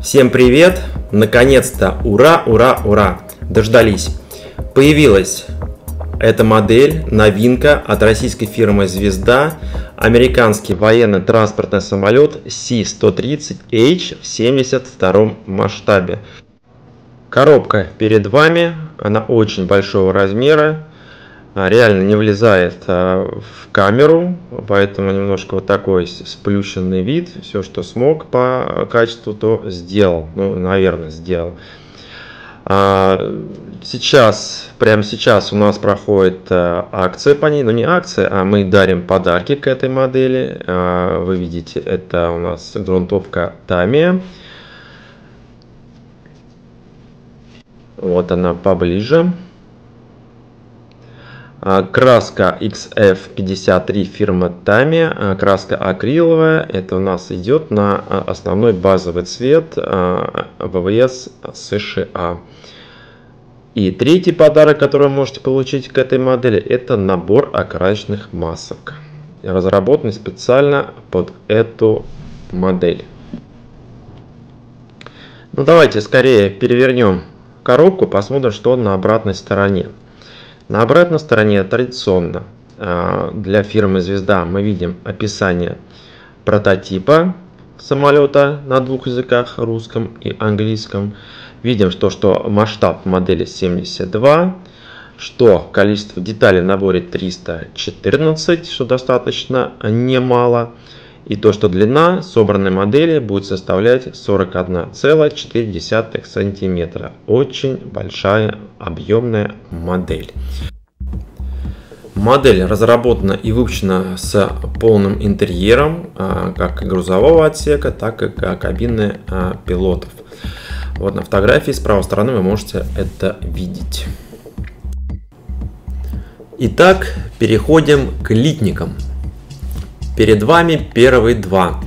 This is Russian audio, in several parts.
Всем привет! Наконец-то! Ура, ура, ура! Дождались! Появилась эта модель, новинка от российской фирмы «Звезда», американский военно-транспортный самолет Си-130H в 72 масштабе. Коробка перед вами, она очень большого размера, реально не влезает в камеру, поэтому немножко вот такой сплющенный вид. Все, что смог по качеству, то сделал, наверное, сделал. Прямо сейчас у нас проходит акция по ней, но не акция, а мы дарим подарки к этой модели. Вы видите, это у нас грунтовка Tamiya. Вот она поближе. Краска XF53 фирмы Tamiya, краска акриловая, это у нас идет на основной базовый цвет ВВС США. И третий подарок, который вы можете получить к этой модели, это набор окрасочных масок, разработанный специально под эту модель. Ну давайте скорее перевернем коробку, посмотрим, что на обратной стороне. На обратной стороне традиционно для фирмы «Звезда» мы видим описание прототипа самолета на двух языках, русском и английском. Видим, что масштаб модели 72, что количество деталей в наборе 314, что достаточно немало. И то, что длина собранной модели будет составлять 41,4 сантиметра. Очень большая объемная модель. Модель разработана и выпущена с полным интерьером, как грузового отсека, так и кабины пилотов. Вот на фотографии с правой стороны вы можете это видеть. Итак, переходим к литникам. Перед вами первые два.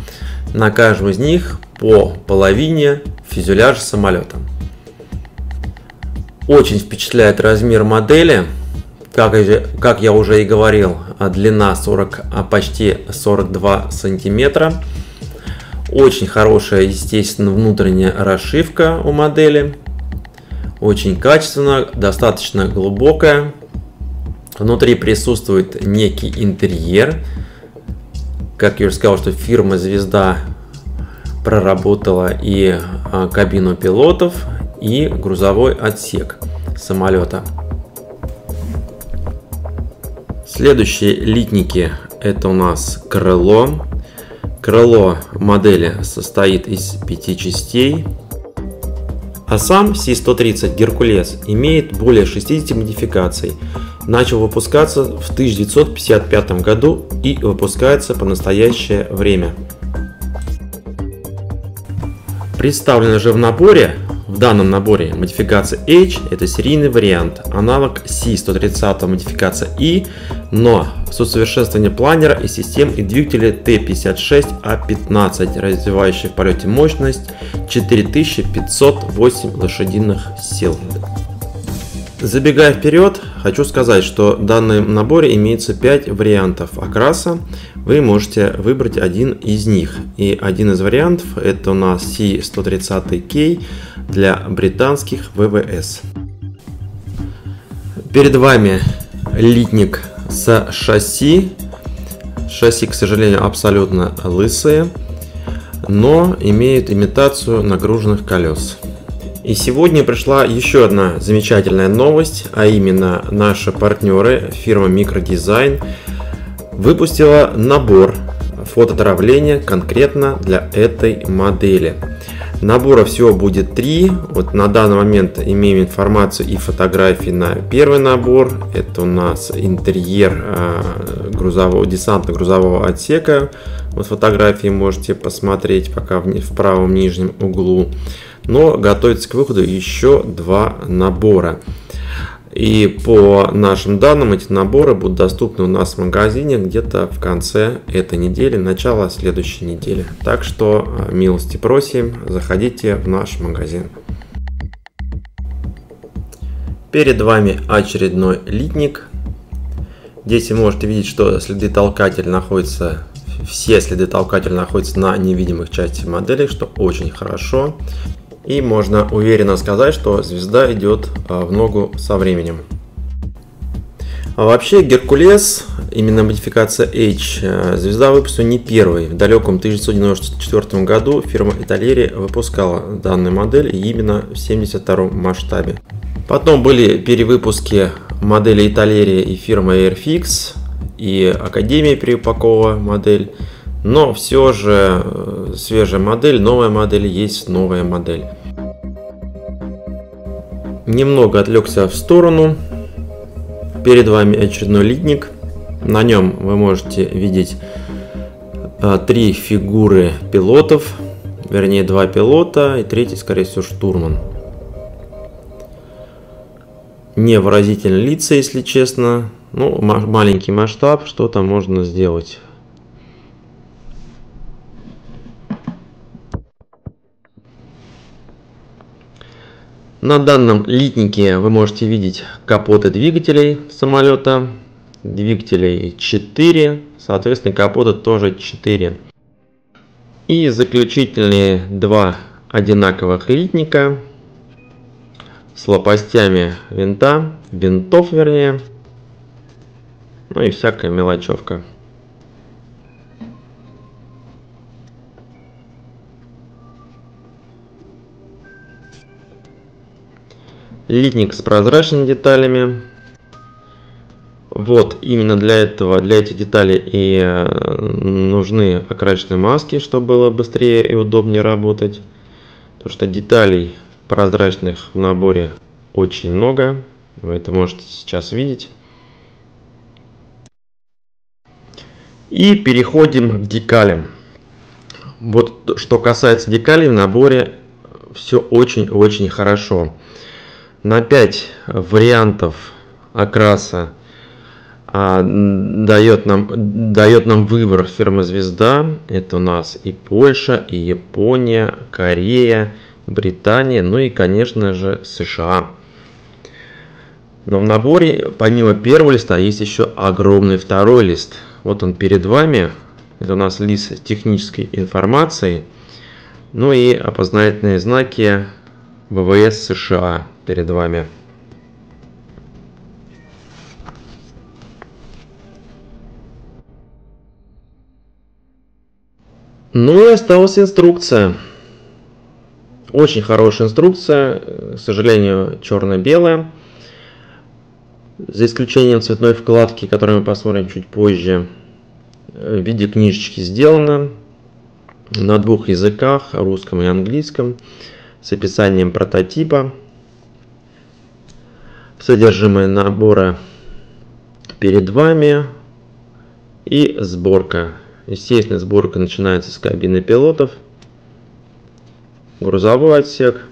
На каждом из них по половине фюзеляжа самолета. Очень впечатляет размер модели. Как я уже и говорил, длина почти 42 сантиметра. Очень хорошая, естественно, внутренняя расшивка у модели. Очень качественно, достаточно глубокая. Внутри присутствует некий интерьер. Как я уже сказал, что фирма «Звезда» проработала и кабину пилотов, и грузовой отсек самолета. Следующие литники — это у нас крыло. Крыло модели состоит из 5 частей. А сам Си-130 Геркулес имеет более 60 модификаций. Начал выпускаться в 1955 году и выпускается по настоящее время. Представлена же в данном наборе модификация H, это серийный вариант, аналог Си-130 модификация I, но с усовершенствованием планера и систем и двигателя Т-56А15, развивающий в полете мощность 4508 лошадиных сил. Забегая вперед, хочу сказать, что в данном наборе имеется 5 вариантов окраса. Вы можете выбрать один из них. И один из вариантов — это у нас Си-130K для британских ВВС. Перед вами литник с шасси. Шасси, к сожалению, абсолютно лысые, но имеют имитацию нагруженных колес. И сегодня пришла еще одна замечательная новость, а именно наши партнеры, фирма Microdizine, выпустила набор фототравления конкретно для этой модели. Набора всего будет 3. Вот на данный момент имеем информацию и фотографии на первый набор. Это у нас интерьер десантно-грузового отсека. Вот фотографии можете посмотреть пока в правом нижнем углу. Но готовится к выходу еще 2 набора. И по нашим данным, эти наборы будут доступны у нас в магазине где-то в конце этой недели, начало следующей недели. Так что милости просим, заходите в наш магазин. Перед вами очередной литник. Здесь вы можете видеть, что следы толкателя находятся все следы толкателя находятся на невидимых частях модели, что очень хорошо. И можно уверенно сказать, что звезда идет в ногу со временем. А вообще Геркулес, именно модификация H, звезда выпустила не первой. В далеком 1994 году фирма Italeri выпускала данную модель именно в 72 масштабе. Потом были перевыпуски модели Italeri и фирмы Airfix, и Академия переупаковала модель. Но все же свежая модель, новая модель есть новая модель. Немного отвлекся в сторону. Перед вами очередной литник. На нем вы можете видеть 3 фигуры пилотов, вернее 2 пилота и третий, скорее всего, штурман. Невыразительные лица, если честно. Ну, маленький масштаб, что там можно сделать. На данном литнике вы можете видеть капоты двигателей самолета. Двигателей 4, соответственно, капота тоже 4. И заключительные 2 одинаковых литника с лопастями винтов вернее, ну и всякая мелочевка. Литник с прозрачными деталями. Вот именно для этих деталей и нужны окрасочные маски, чтобы было быстрее и удобнее работать. Потому что деталей прозрачных в наборе очень много. Вы это можете сейчас видеть. И переходим к декалям. Вот что касается декалей, в наборе все очень-очень хорошо. На 5 вариантов окраса дает нам выбор фирмы Звезда. Это у нас и Польша, и Япония, Корея, Британия, ну и, конечно же, США. Но в наборе помимо первого листа есть еще огромный второй лист. Вот он перед вами. Это у нас лист технической информации. Ну и опознавательные знаки ВВС США перед вами. Ну и осталась инструкция. Очень хорошая инструкция, к сожалению, черно-белая. За исключением цветной вкладки, которую мы посмотрим чуть позже. В виде книжечки сделана на 2 языках, русском и английском, с описанием прототипа. Содержимое набора перед вами и сборка. Естественно, сборка начинается с кабины пилотов, грузовой отсек.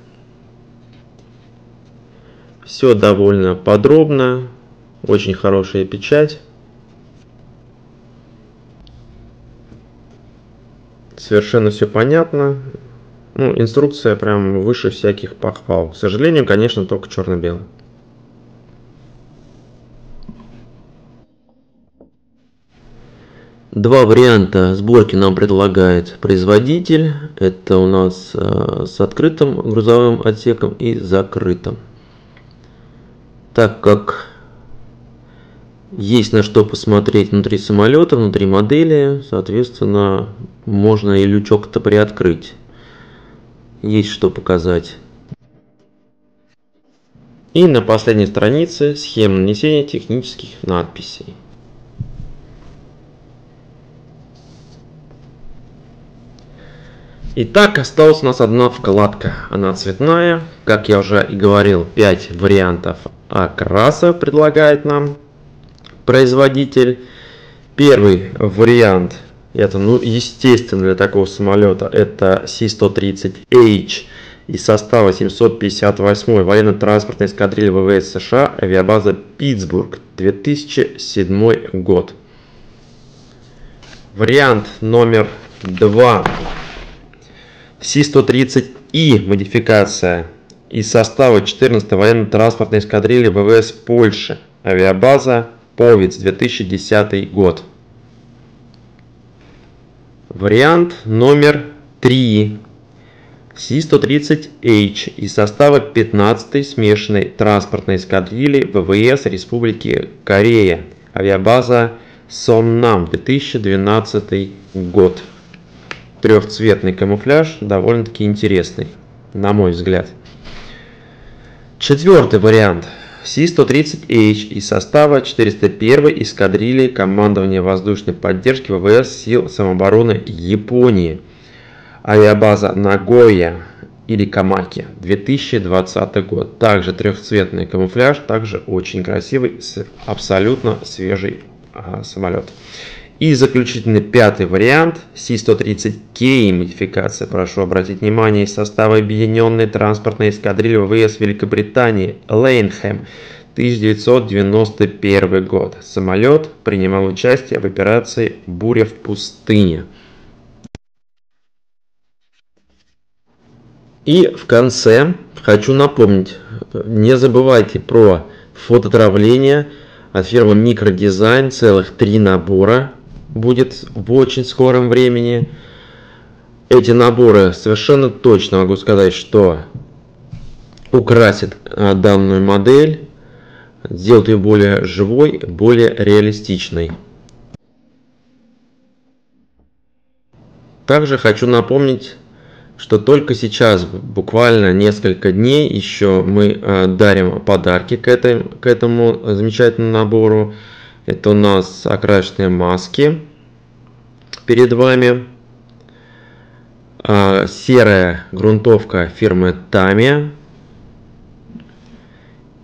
Все довольно подробно, очень хорошая печать. Совершенно все понятно. Ну, инструкция прям выше всяких похвал. К сожалению, конечно, только черно-белая. Два варианта сборки нам предлагает производитель. Это у нас с открытым грузовым отсеком и закрытым. Так как есть на что посмотреть внутри самолета, внутри модели, соответственно, можно и лючок-то приоткрыть. Есть что показать. И на последней странице схема нанесения технических надписей. Итак, осталась у нас одна вкладка. Она цветная. Как я уже и говорил, 5 вариантов окраса предлагает нам производитель. Первый вариант, это, ну, естественно, для такого самолета, это C-130H из состава 758-й военно-транспортной эскадрильи ВВС США, авиабаза Питтсбург, 2007 год. Вариант номер 2. C-130И модификация из состава 14-й военно-транспортной эскадрильи ВВС Польши, авиабаза Повиц, 2010 год. Вариант номер 3. Си-130H из состава 15-й смешанной транспортной эскадрильи ВВС Республики Корея. Авиабаза Соннам, 2012 год. Трехцветный камуфляж, довольно-таки интересный, на мой взгляд. Четвертый вариант. Си-130H из состава 401-й эскадрильи командования воздушной поддержки ВВС сил самообороны Японии. Авиабаза Нагоя или Камаки, 2020 год. Также трехцветный камуфляж, также очень красивый, абсолютно свежий самолет. И заключительный пятый вариант. Си-130К модификация, прошу обратить внимание, из состава Объединенной транспортной эскадрильи ВВС Великобритании Лейнхэм, 1991 год. Самолет принимал участие в операции «Буря в пустыне». И в конце хочу напомнить, не забывайте про фототравление от фирмы Микродизайн, целых 3 набора будет в очень скором времени. Эти наборы совершенно точно могу сказать, что украсят данную модель, сделают ее более живой, более реалистичной. Также хочу напомнить, что только сейчас, буквально несколько дней, еще мы дарим подарки к этому замечательному набору. Это у нас окрашенные маски перед вами, серая грунтовка фирмы Tamiya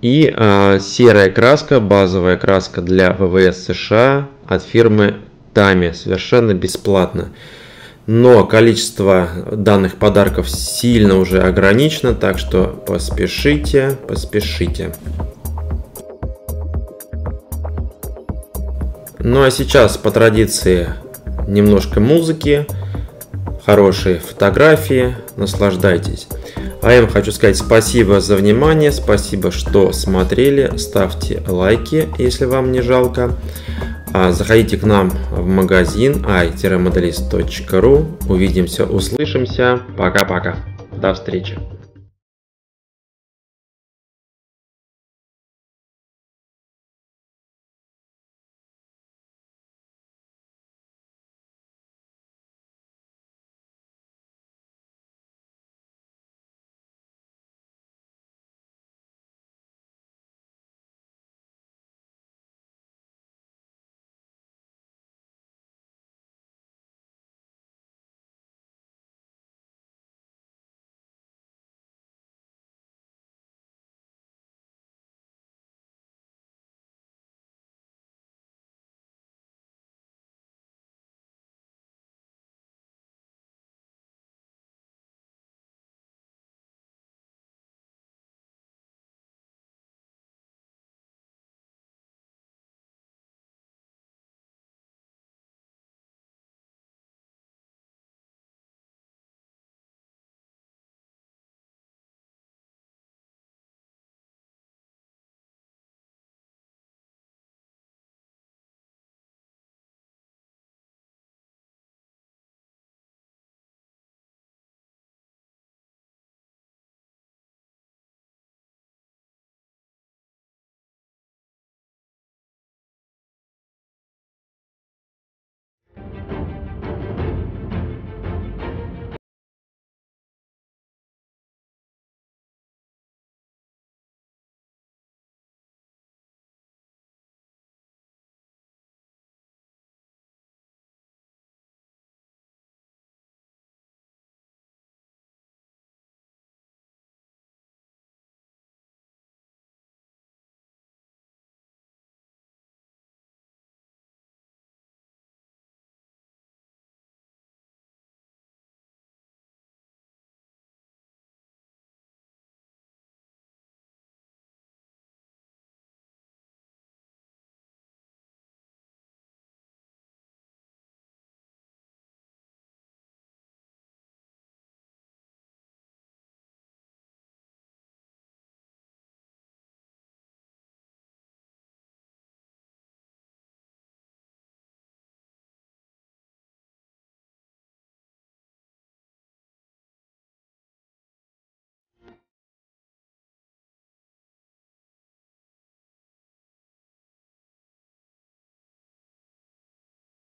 и серая краска, базовая краска для ВВС США от фирмы Tamiya, совершенно бесплатно. Но количество данных подарков сильно уже ограничено, так что поспешите. Ну а сейчас по традиции немножко музыки, хорошие фотографии, наслаждайтесь. А я вам хочу сказать спасибо за внимание, спасибо, что смотрели, ставьте лайки, если вам не жалко. Заходите к нам в магазин i-modelist.ru. Увидимся, услышимся. Пока-пока. До встречи.